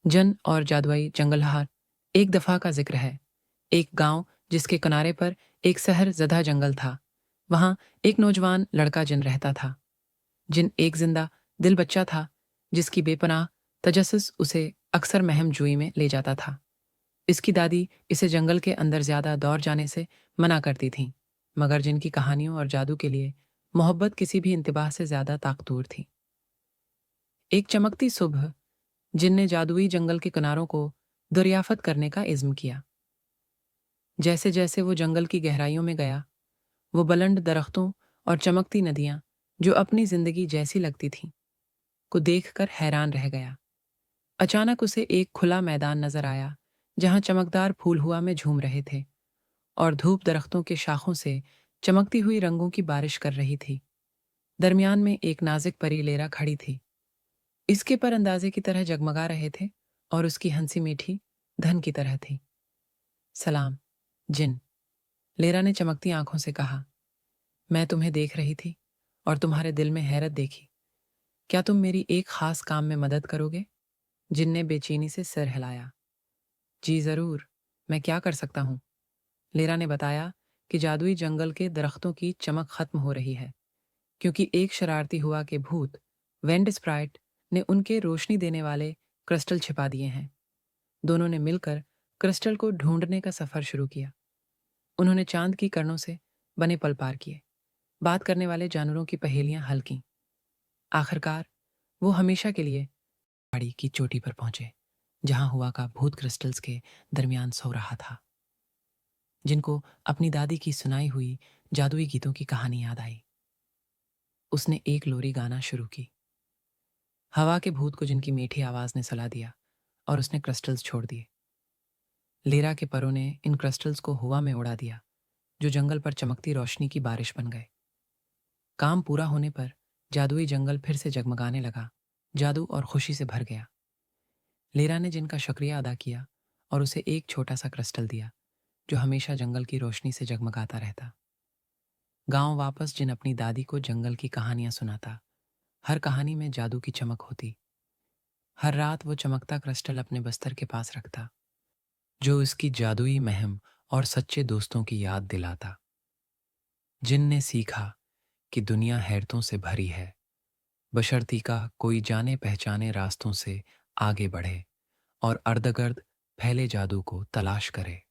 जन और जादुई जंगलहार। एक दफा का जिक्र है। एक गांव जिसके किनारे पर एक शहर ज़दा जंगल था। वहां एक नौजवान लड़का जिन रहता था। जिन एक जिंदा दिल बच्चा था जिसकी बेपनाह तजस्सुस उसे अक्सर महम जुई में ले जाता था। इसकी दादी इसे जंगल के अंदर ज्यादा दौड़ जाने से मना करती थीं, मगर जिनकी कहानियों और जादू के लिए मोहब्बत किसी भी इंतबाह से ज्यादा ताकतूर थी। एक चमकती सुबह जिन ने जादुई जंगल के किनारों को दरियाफत करने का इज़्म किया। जैसे जैसे वो जंगल की गहराइयों में गया, वो बुलंद दरख्तों और चमकती नदियां जो अपनी जिंदगी जैसी लगती थीं को देखकर हैरान रह गया। अचानक उसे एक खुला मैदान नजर आया जहां चमकदार फूल हुआ में झूम रहे थे और धूप दरख्तों के शाखों से चमकती हुई रंगों की बारिश कर रही थी। दरमियान में एक नाजुक परी लेरा खड़ी थी। इसके पर अंदाजे की तरह जगमगा रहे थे और उसकी हंसी मीठी धन की तरह थी। सलाम, जिन। लेरा ने चमकती आंखों से कहा। मैं तुम्हें देख रही थी और तुम्हारे दिल में हैरत देखी। क्या तुम मेरी एक खास काम में मदद करोगे? जिन ने बेचैनी से सिर हिलाया। जी जरूर, मैं क्या कर सकता हूँ? लेरा ने बताया कि जादुई जंगल के दरख्तों की चमक खत्म हो रही है क्योंकि एक शरारती हुआ के भूत वेंड स्प्राइट ने उनके रोशनी देने वाले क्रिस्टल छिपा दिए हैं। दोनों ने मिलकर क्रिस्टल को ढूंढने का सफर शुरू किया। उन्होंने चांद की करणों से बने पल पार किए, बात करने वाले जानवरों की पहेलियां हल कीं। आखिरकार वो हमेशा के लिए पहाड़ी की चोटी पर पहुंचे जहां हुआ का भूत क्रिस्टल्स के दरमियान सो रहा था। जिनको अपनी दादी की सुनाई हुई जादुई गीतों की कहानी याद आई, उसने एक लोरी गाना शुरू की। हवा के भूत को जिनकी मीठी आवाज ने सला दिया और उसने क्रिस्टल्स छोड़ दिए। लेरा के परों ने इन क्रिस्टल्स को हवा में उड़ा दिया जो जंगल पर चमकती रोशनी की बारिश बन गए। काम पूरा होने पर जादुई जंगल फिर से जगमगाने लगा, जादू और खुशी से भर गया। लेरा ने जिनका शुक्रिया अदा किया और उसे एक छोटा सा क्रिस्टल दिया जो हमेशा जंगल की रोशनी से जगमगाता रहता। गांव वापस जिन अपनी दादी को जंगल की कहानियां सुनाता। हर कहानी में जादू की चमक होती। हर रात वो चमकता क्रिस्टल अपने बस्तर के पास रखता जो उसकी जादुई महम और सच्चे दोस्तों की याद दिलाता। जिन ने सीखा कि दुनिया हैरतों से भरी है, बशर्ती का कोई जाने पहचाने रास्तों से आगे बढ़े और अर्धगर्द फैले जादू को तलाश करे।